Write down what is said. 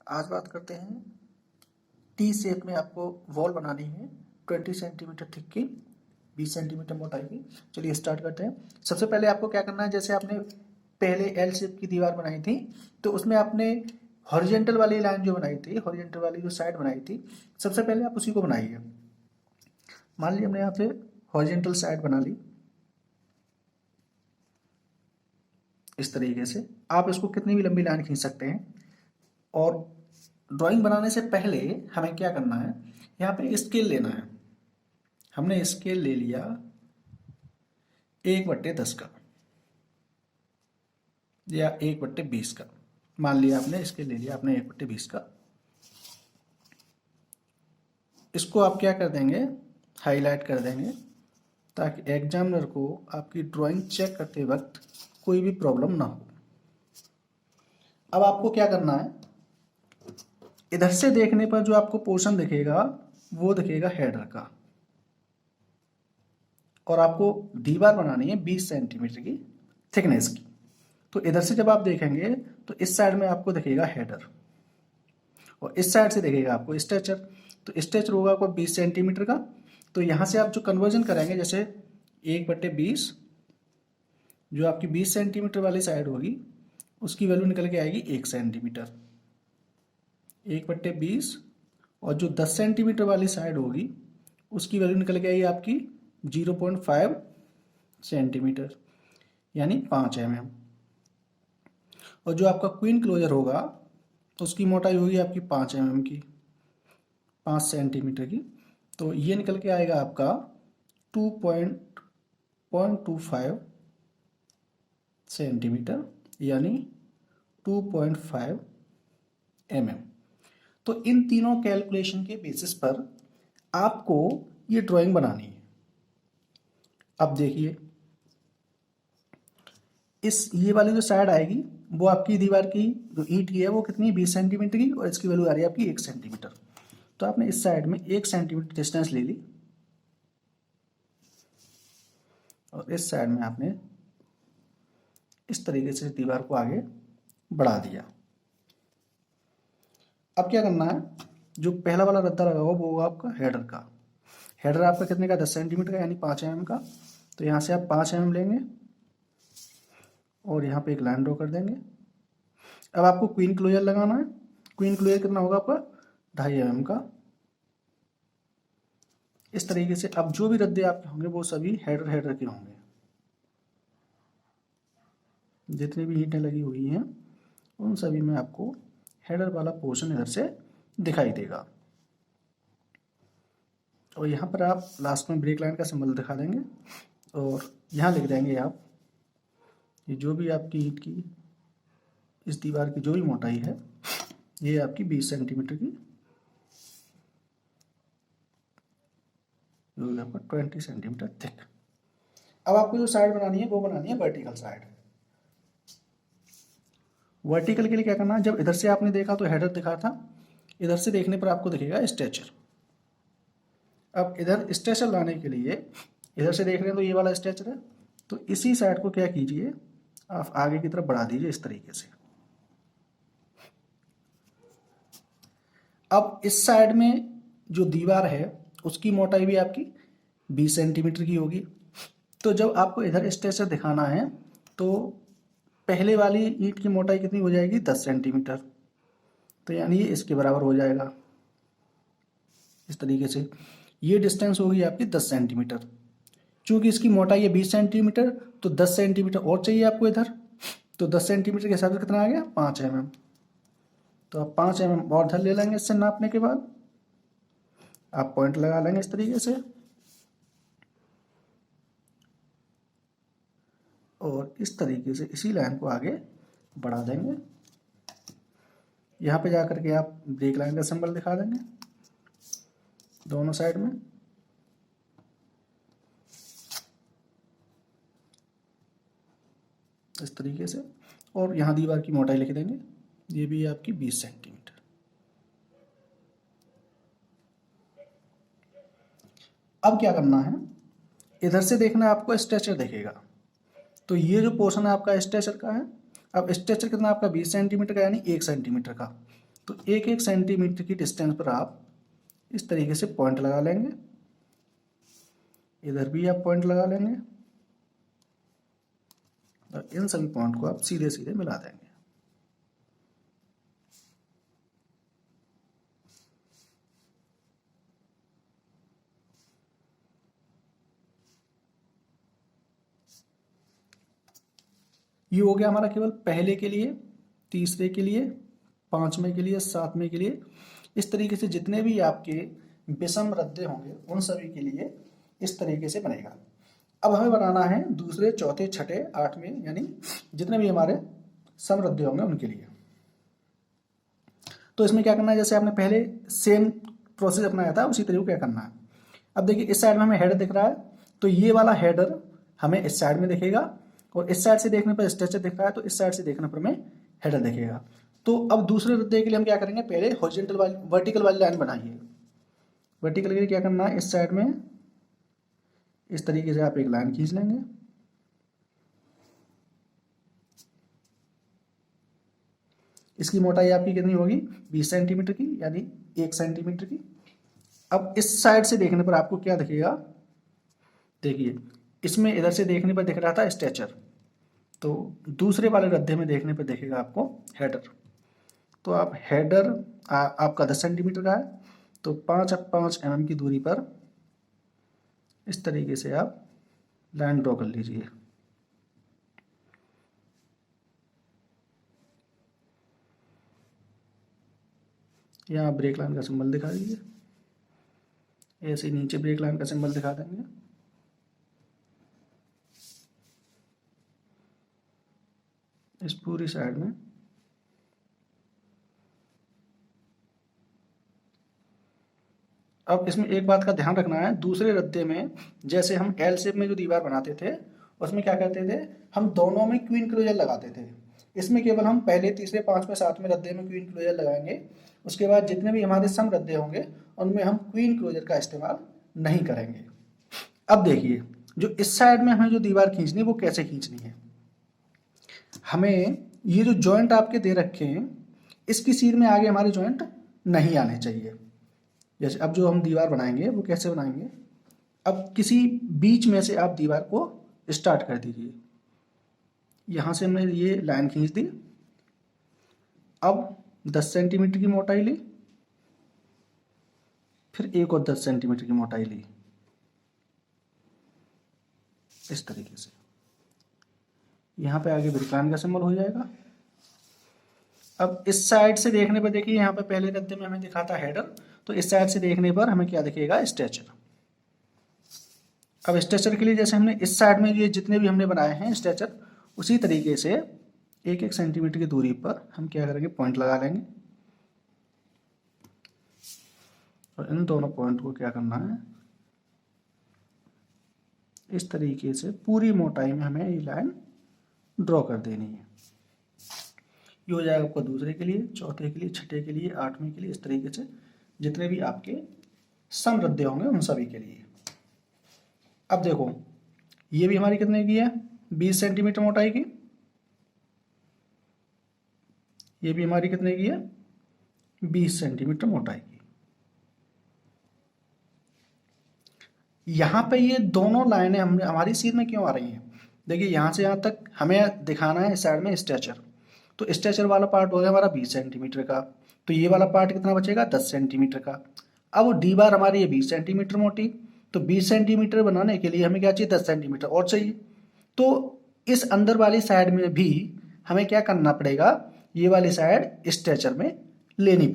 आज बात करते हैं टी शेप में आपको वॉल बनानी है 20 सेंटीमीटर थिक की 20 सेंटीमीटर मोटाई की। चलिए स्टार्ट करते हैं। सबसे पहले आपको क्या करना है, जैसे आपने पहले एल शेप की दीवार बनाई थी तो उसमें आपने हॉरिजेंटल वाली लाइन जो बनाई थी, हॉरिजेंटल वाली जो साइड बनाई थी, सबसे पहले आप उसी को बनाइए। मान लीजिए हमने यहाँ पे हॉरिजेंटल साइड बना ली इस तरीके से। आप इसको कितनी भी लंबी लाइन खींच सकते हैं। और ड्राइंग बनाने से पहले हमें क्या करना है, यहाँ पे स्केल लेना है। हमने स्केल ले लिया 1/10 का या 1/20 का। मान लिया आपने स्केल ले लिया आपने 1/20 का। इसको आप क्या कर देंगे, हाईलाइट कर देंगे ताकि एग्जामिनर को आपकी ड्राइंग चेक करते वक्त कोई भी प्रॉब्लम ना हो। अब आपको क्या करना है, इधर से देखने पर जो आपको पोर्शन दिखेगा वो दिखेगा हेडर का। और आपको दीवार बनानी है 20 सेंटीमीटर की थिकनेस की। तो इधर से जब आप देखेंगे तो इस साइड में आपको दिखेगा हेडर और इस साइड से दिखेगा आपको स्ट्रेचर। तो स्ट्रेचर होगा आपको 20 सेंटीमीटर का। तो यहाँ से आप जो कन्वर्जन करेंगे, जैसे 1/20 जो आपकी 20 सेंटीमीटर वाली साइड होगी उसकी वैल्यू निकल के आएगी 1 सेंटीमीटर। 1/20 और जो 10 सेंटीमीटर वाली साइड होगी उसकी वैल्यू निकल के आएगी आपकी 0.5 सेंटीमीटर यानी 5 mm। और जो आपका क्वीन क्लोजर होगा तो उसकी मोटाई होगी आपकी 5 mm की, 5 सेंटीमीटर की। तो ये निकल के आएगा आपका 2.25 सेंटीमीटर यानी 2.5 mm। तो इन तीनों कैलकुलेशन के बेसिस पर आपको ये ड्राइंग बनानी है। अब देखिए ये वाली जो साइड आएगी वो आपकी दीवार की जो ईंट की है वो कितनी 20 सेंटीमीटर की और इसकी वैल्यू आ रही है आपकी 1 सेंटीमीटर। तो आपने इस साइड में 1 सेंटीमीटर डिस्टेंस ले ली और इस साइड में आपने इस तरीके से दीवार को आगे बढ़ा दिया। अब क्या करना है, जो पहला वाला रद्दा लगा हुआ वो होगा आपका हेडर का। हेडर आपका कितने का, 10 सेंटीमीटर का यानी 5 mm का। तो यहाँ से आप 5 mm लेंगे और यहाँ पे एक लाइन ड्रॉ कर देंगे। अब आपको क्वीन क्लोजर लगाना है। क्वीन क्लोजर कितना होगा आपका 2.5 mm का। इस तरीके से अब जो भी रद्दे आपके होंगे वो सभी हेडर के होंगे। जितनी भी ईंटें लगी हुई हैं उन सभी में आपको हेडर वाला पोर्शन इधर से दिखाई देगा। और यहाँ पर आप लास्ट में ब्रेक लाइन का सिंबल दिखा देंगे और यहाँ लिख देंगे आप ये जो भी आपकी ईंट की इस दीवार की जो भी मोटाई है ये आपकी 20 सेंटीमीटर की, जो आपका 20 सेंटीमीटर थिक। अब आपको जो साइड बनानी है वो बनानी है वर्टिकल साइड। वर्टिकल के लिए क्या करना है, जब इधर से आपने देखा तो हेडर दिखा था, इधर से देखने पर आपको दिखेगा स्ट्रेचर। अब इधर स्ट्रेचर लाने के लिए इधर से देख रहे हैं तो ये वाला स्ट्रेचर है, तो इसी साइड को क्या कीजिए आप आगे की तरफ बढ़ा दीजिए इस तरीके से। अब इस साइड में जो दीवार है उसकी मोटाई भी आपकी 20 सेंटीमीटर की होगी। तो जब आपको इधर स्ट्रेचर दिखाना है तो पहले वाली ईंट की मोटाई कितनी हो जाएगी 10 सेंटीमीटर। तो यानी ये इसके बराबर हो जाएगा इस तरीके से। ये डिस्टेंस होगी आपकी 10 सेंटीमीटर। चूंकि इसकी मोटाई है 20 सेंटीमीटर तो 10 सेंटीमीटर और चाहिए आपको इधर। तो 10 सेंटीमीटर के हिसाब से कितना आ गया 5 mm। तो आप 5 mm और इधर ले लेंगे। इससे नापने के बाद आप पॉइंट लगा लेंगे इस तरीके से और इस तरीके से इसी लाइन को आगे बढ़ा देंगे। यहाँ पे जाकर के आप ब्रेक लाइन का सिंबल दिखा देंगे दोनों साइड में। इस तरीके से और यहाँ दीवार की मोटाई लिख देंगे, ये भी आपकी 20 सेंटीमीटर। अब क्या करना है, इधर से देखना है आपको स्ट्रेचर दिखेगा। तो ये जो पोर्शन है आपका स्ट्रेचर का है। अब स्ट्रेचर कितना आपका 20 सेंटीमीटर का यानी 1 सेंटीमीटर का। तो 1-1 सेंटीमीटर की डिस्टेंस पर आप इस तरीके से पॉइंट लगा लेंगे। इधर भी आप पॉइंट लगा लेंगे और इन सभी पॉइंट को आप सीधे सीधे मिला देंगे। ये हो गया हमारा केवल पहले के लिए, तीसरे के लिए, पांचवें के लिए, सातवें के लिए। इस तरीके से जितने भी आपके विषम रद्दे होंगे उन सभी के लिए इस तरीके से बनेगा। अब हमें बनाना है दूसरे, चौथे, छठे, आठवें, यानी जितने भी हमारे समरद्दे होंगे उनके लिए। तो इसमें क्या करना है, जैसे आपने पहले सेम प्रोसेस अपनाया था उसी तरीके को क्या करना है। अब देखिए इस साइड में हमें हेडर दिख रहा है, तो ये वाला हेडर हमें इस साइड में दिखेगा और इस साइड से देखने पर स्ट्रेचर दिख रहा है, तो इस साइड से देखने पर हमें हेडर दिखेगा। तो अब दूसरे रद्दे के लिए हम क्या करेंगे, पहले हॉरिजॉन्टल वाली, वर्टिकल वाली लाइन बनाइए। वर्टिकल के लिए क्या करना है, इस साइड में इस तरीके से आप एक लाइन खींच लेंगे। इसकी मोटाई आपकी कितनी होगी, 20 सेंटीमीटर की, यानी 1 सेंटीमीटर की। अब इस साइड से देखने पर आपको क्या दिखेगा, देखिए इसमें इधर से देखने पर दिख रहा था स्ट्रेचर, तो दूसरे वाले रद्दे में देखने पर दिखेगा आपको हेडर। तो आप हेडर आपका 10 सेंटीमीटर का है, तो 5 mm की दूरी पर इस तरीके से आप लाइन ड्रॉ कर लीजिए। यहाँ ब्रेक लाइन का सिंबल दिखा दीजिए, ऐसे ही नीचे ब्रेक लाइन का सिंबल दिखा देंगे। इस पूरी साइड में अब इसमें एक बात का ध्यान रखना है, दूसरे रद्दे में जैसे हम एल शेप में जो दीवार बनाते थे उसमें क्या करते थे, हम दोनों में क्वीन क्लोजर लगाते थे। इसमें केवल हम पहले, तीसरे, पांचवें, सातवें रद्दे में क्वीन क्लोजर लगाएंगे। उसके बाद जितने भी हमारे सम रद्दे होंगे उनमें हम क्वीन क्लोजर का इस्तेमाल नहीं करेंगे। अब देखिए जो इस साइड में हमें जो दीवार खींचनी है वो कैसे खींचनी है। हमें ये जो जॉइंट आपके दे रखे हैं इसकी सीध में आगे हमारे जॉइंट नहीं आने चाहिए। जैसे अब जो हम दीवार बनाएंगे वो कैसे बनाएंगे, अब किसी बीच में से आप दीवार को स्टार्ट कर दीजिए। यहाँ से हमने ये लाइन खींच दी, अब 10 सेंटीमीटर की मोटाई ली, फिर एक और 10 सेंटीमीटर की मोटाई ली, इस तरीके से। यहाँ पे आगे ब्रेक लाइन का सिंबल हो जाएगा। अब इस साइड से देखने पर देखिए, यहाँ पे पहले रद्दे में हमें दिखा था हेडर, तो इस साइड से देखने पर हमें क्या दिखेगा, स्ट्रेचर। अब स्ट्रेचर के लिए जैसे हमने इस साइड में ये जितने भी हमने बनाए हैं स्ट्रेचर, उसी तरीके से 1-1 सेंटीमीटर की दूरी पर हम क्या करेंगे, पॉइंट लगा लेंगे और इन दोनों पॉइंट को क्या करना है, इस तरीके से पूरी मोटाई में हमें ये लाइन ड्रॉ कर देनी है। ये हो जाएगा आपका दूसरे के लिए, चौथे के लिए, छठे के लिए, आठवें के लिए, इस तरीके से जितने भी आपके सम रद्दे होंगे उन सभी के लिए। अब देखो ये भी हमारी कितने की है, 20 सेंटीमीटर मोटाई की। ये भी हमारी कितने की है, 20 सेंटीमीटर मोटाई की। यहां पे ये दोनों लाइनें हमारी सीध में क्यों आ रही हैं, देखिए यहां से यहां तक हमें दिखाना है इस साइड में स्ट्रेचर, तो स्ट्रेचर वाला पार्ट हो गया हमारा 20 सेंटीमीटर का, तो ये वाला पार्ट कितना बचेगा, 10 सेंटीमीटर का। अब दीवार हमारी ये 20 सेंटीमीटर मोटी, तो 20 सेंटीमीटर बनाने के लिए हमें क्या चाहिए, 10 सेंटीमीटर और चाहिए। तो इस अंदर वाली साइड में भी हमें क्या करना पड़ेगा, ये वाली साइड स्ट्रेचर में लेनी पड़ेगी।